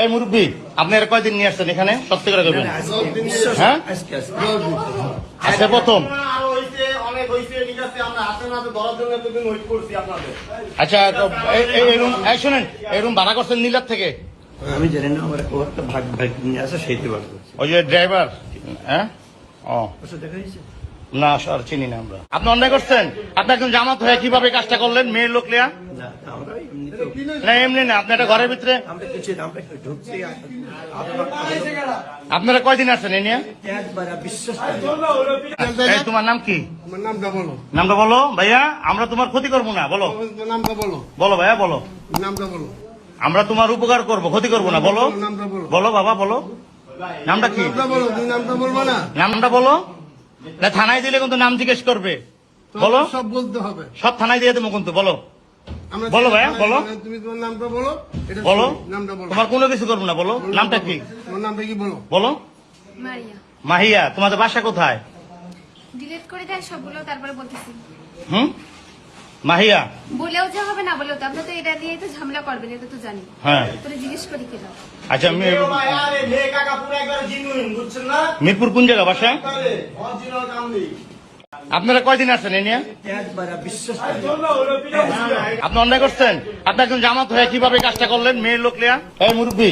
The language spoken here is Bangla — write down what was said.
এই মুরব্বী, আপনি এর কয়দিন নিয়ে আসছেন এখানে? সত্যি করে করবেন। হ্যাঁ, আজকে প্রথম। আচ্ছা, এই শোনেন, এই রুম ভাড়া করছেন নীলার থেকে? আমি জানি না, আমার একটা ভাগ ভাগ নিয়ে আসে সেইতে ভাগ করছে। ওই যে ড্রাইভার। হ্যাঁ, ও দেখা যাচ্ছে না, স্যার চিনি না আমরা। আপনি অন্যায় করছেন। আপনি একজন জামাত হয়ে কিভাবে কাজটা করলেন? মেয়ের লোক লিয়া? না, আমরা না, এমনি না। আপনি একটা ঘরের ভিতরে আমরা কিছু আমরা ঢুকছি। আপনারা কয়দিন আসছেন এ নিয়ে? একবার বিশ্বাস এই, তোমার নাম কি? আমার নামটা বলো। নামটা বলো ভাইয়া। আমরা তোমার ক্ষতি করবো না, বলো। তোমার নামটা বলো। বলো ভাইয়া, বলো। নামটা বলো। আমরা তোমার উপকার করবো, ক্ষতি করবো না, বলো। নামটা বলো। বলো বাবা, বলো। নামটা কি? নামটা বলো। তুমি নামটা বলবো না। নামটা বলো। না, থানায় দিলে কিন্তু নাম জিজ্ঞেস করবে। বলো। সব বলতে হবে। সব থানায় দিয়ে দেবো কিন্তু, বলো। আমরা বলো ভাইয়া, বলো। তুমি তোমার নামটা বলো। এটা বলো। নামটা বলো। তোমার কোনো কিছু করবো না, বলো। নামটা কি? তোমার নামটা কি বলো? বলো। মারিয়া। মাহিয়া। তোমাদের বাসা কোথায়? ডিলিট করে দেয় সবগুলো, তারপরে বলতেছি। হুম, মাহিয়া। বলেও যে হবে, না বলেও তো আপনি তো এটা নিয়ে তো ঝামেলা করবেন, এটা তো জানি। হ্যাঁ, তোরে জিজ্ঞেস করি কেন? আচ্ছা। মিরপুর কোন জায়গা বাসা? আপনারা কয়দিন আসছেন এ নিয়ে? একবার বিশ্বাস আপনি অন্যায় করছেন। আপনি একজন জামাত হয়ে কিভাবে কাজটা করলেন? মেয়ের লোক লিয়া? এই মুরব্বী,